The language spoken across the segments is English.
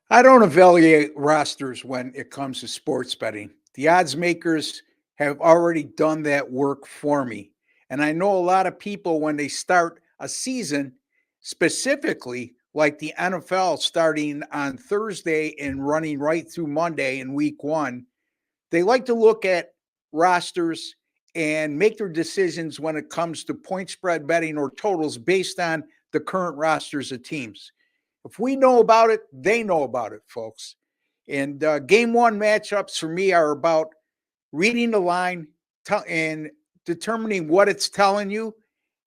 I don't evaluate rosters when it comes to sports betting. The odds makers have already done that work for me. And I know a lot of people, when they start a season, specifically like the NFL starting on Thursday and running right through Monday in week one, they like to look at rosters and make their decisions when it comes to point spread betting or totals based on the current rosters of teams. If we know about it, they know about it, folks. And game one matchups for me are about reading the line and determining what it's telling you,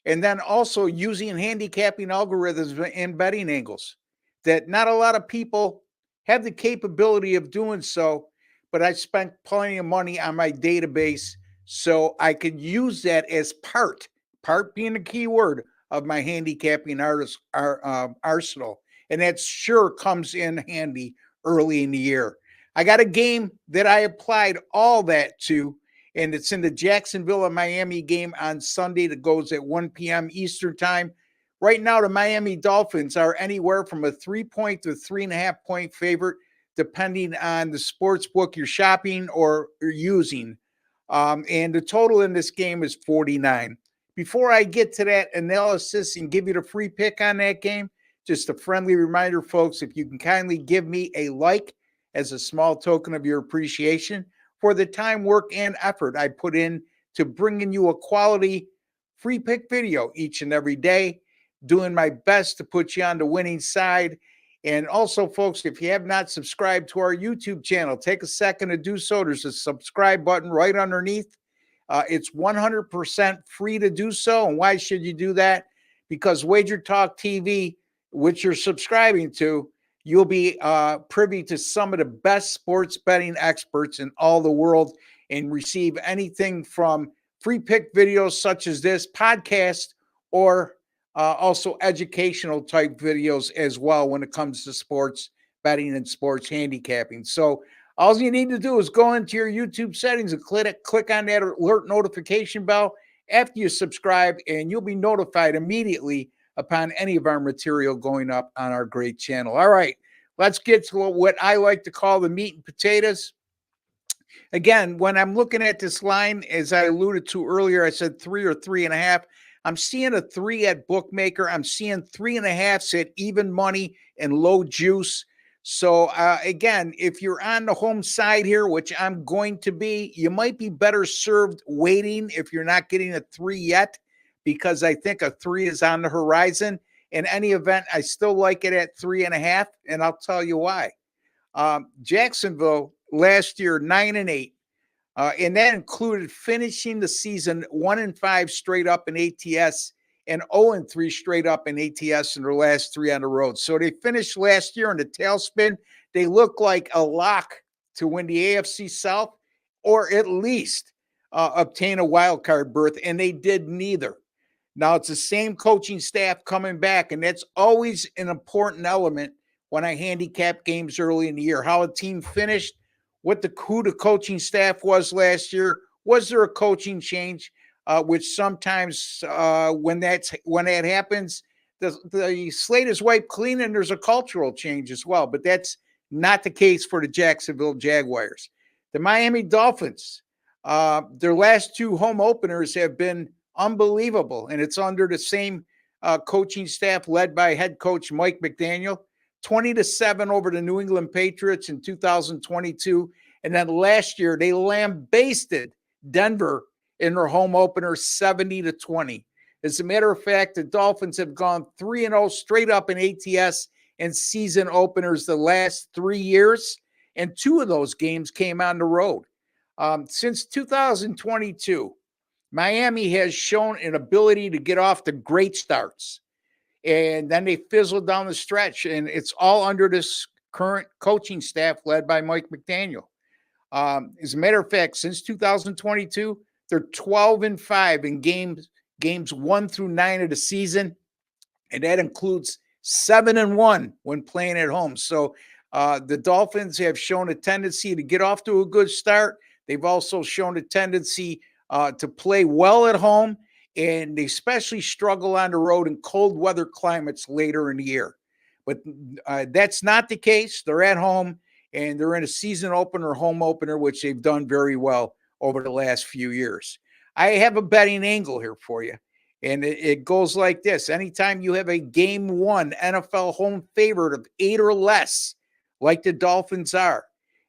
and then also using handicapping algorithms and betting angles that not a lot of people have the capability of doing so. But I spent plenty of money on my database so I could use that as part being the key word of my handicapping arsenal. And that sure comes in handy early in the year. I got a game that I applied all that to, and it's in the Jacksonville and Miami game on Sunday that goes at 1 p.m. Eastern time. Right now, the Miami Dolphins are anywhere from a 3 point to 3.5 point favorite, depending on the sports book you're shopping or you're using. And the total in this game is 49. Before I get to that analysis and give you the free pick on that game, just a friendly reminder, folks, if you can kindly give me a like as a small token of your appreciation for the time, work, and effort I put in to bringing you a quality free pick video each and every day, doing my best to put you on the winning side. And also, folks, if you have not subscribed to our YouTube channel, take a second to do so. There's a subscribe button right underneath. It's 100% free to do so. And why should you do that? Because Wager Talk TV, which you're subscribing to, you'll be privy to some of the best sports betting experts in all the world and receive anything from free pick videos such as this podcast or also educational type videos as well when it comes to sports betting and sports handicapping. So all you need to do is go into your YouTube settings and click on that alert notification bell after you subscribe, and you'll be notified immediately upon any of our material going up on our great channel. All right, let's get to what I like to call the meat and potatoes. Again, when I'm looking at this line, as I alluded to earlier, I said 3 or 3.5. I'm seeing a 3 at bookmaker. I'm seeing 3.5s at even money and low juice. So again, if you're on the home side here, which I'm going to be, you might be better served waiting if you're not getting a 3 yet, because I think a 3 is on the horizon. In any event, I still like it at 3.5, and I'll tell you why. Jacksonville last year 9-8, and that included finishing the season 1-5 straight up in ATS and 0-3 straight up in ATS in their last 3 on the road. So they finished last year in the tailspin. They look like a lock to win the AFC South or at least obtain a wild card berth, and they did neither. Now it's the same coaching staff coming back, and that's always an important element when I handicap games early in the year. How a team finished, who the coaching staff was last year. Was there a coaching change? Which sometimes when that happens, the slate is wiped clean, and there's a cultural change as well. But that's not the case for the Jacksonville Jaguars. The Miami Dolphins, their last 2 home openers have been unbelievable, and it's under the same coaching staff led by head coach Mike McDaniel. 20-7 over the New England Patriots in 2022. And then last year, they lambasted Denver in their home opener 70-20. As a matter of fact, the Dolphins have gone 3-0 straight up in ATS and season openers the last 3 years, and 2 of those games came on the road. Since 2022, Miami has shown an ability to get off to great starts, and then they fizzled down the stretch, and it's all under this current coaching staff led by Mike McDaniel. As a matter of fact, since 2022, they're 12-5 in games 1 through 9 of the season, and that includes 7-1 when playing at home. So the Dolphins have shown a tendency to get off to a good start. They've also shown a tendency to play well at home, and they especially struggle on the road in cold weather climates later in the year. But that's not the case. They're at home and they're in a season opener, home opener, which they've done very well over the last few years. I have a betting angle here for you. And it goes like this. Anytime you have a game one NFL home favorite of 8 or less, like the Dolphins are,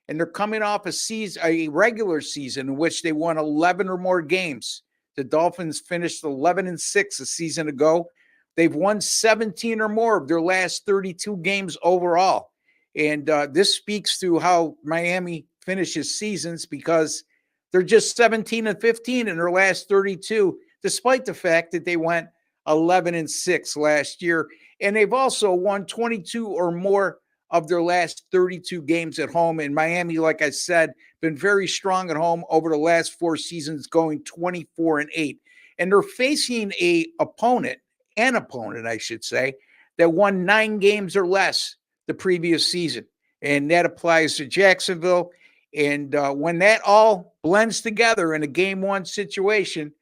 and they're coming off a regular season in which they won 11 or more games. The Dolphins finished 11-6 a season ago. They've won 17 or more of their last 32 games overall. And this speaks to how Miami finishes seasons, because they're just 17-15 in their last 32, despite the fact that they went 11-6 last year. And they've also won 22 or more of their last 32 games at home. And Miami, like I said, been very strong at home over the last 4 seasons, going 24-8. And they're facing an opponent, I should say, that won 9 games or less the previous season. And that applies to Jacksonville. And when that all blends together in a game one situation,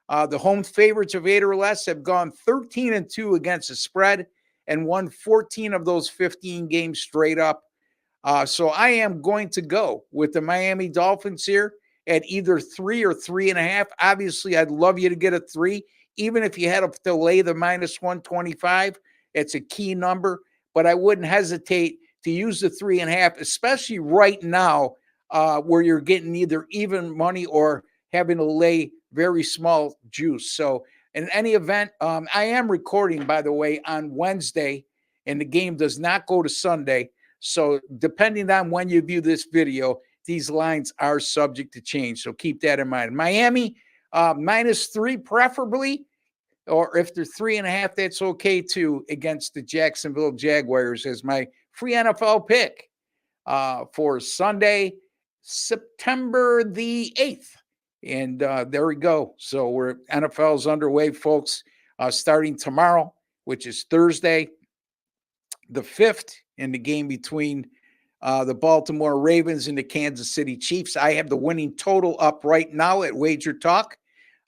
the home favorites of 8 or less have gone 13-2 against the spread and won 14 of those 15 games straight up. So I am going to go with the Miami Dolphins here at either 3 or 3.5. Obviously, I'd love you to get a 3, even if you had to lay the -125. It's a key number, but I wouldn't hesitate to use the 3.5, especially right now, where you're getting either even money or having to lay very small juice. So in any event, I am recording, by the way, on Wednesday, and the game does not go to Sunday. So depending on when you view this video, these lines are subject to change. So keep that in mind. Miami, -3 preferably, or if they're 3.5, that's okay too, against the Jacksonville Jaguars as my free NFL pick for Sunday, September the 8th. And there we go. So NFL's underway, folks, starting tomorrow, which is Thursday, the 5th, in the game between the Baltimore Ravens and the Kansas City Chiefs. I have the winning total up right now at Wager Talk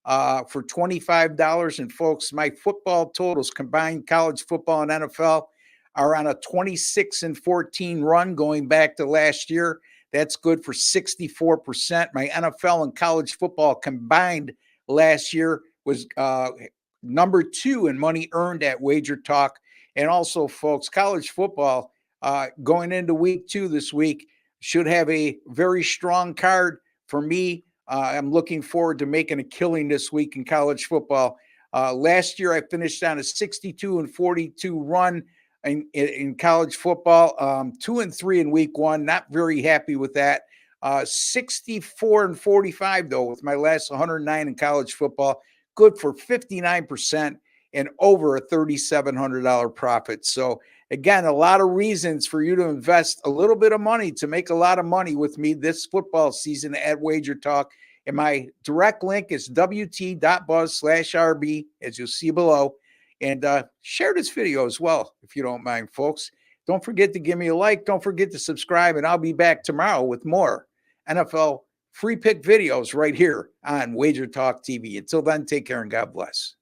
for $25. And folks, my football totals, combined college football and NFL, are on a 26-14 run going back to last year. That's good for 64%. My NFL and college football combined last year was number 2 in money earned at Wager Talk. And also, folks, college football going into week 2 this week should have a very strong card for me. I'm looking forward to making a killing this week in college football. Last year, I finished on a 62-42 run in college football, 2-3 in week 1. Not very happy with that. 64-45 though with my last 109 in college football. Good for 59% and over a $3,700 profit. So again, a lot of reasons for you to invest a little bit of money to make a lot of money with me this football season at Wager Talk. And my direct link is wt.buzz/RB, as you'll see below. And share this video as well, if you don't mind, folks. Don't forget to give me a like. Don't forget to subscribe. And I'll be back tomorrow with more NFL free pick videos right here on Wager Talk TV. Until then, take care and God bless.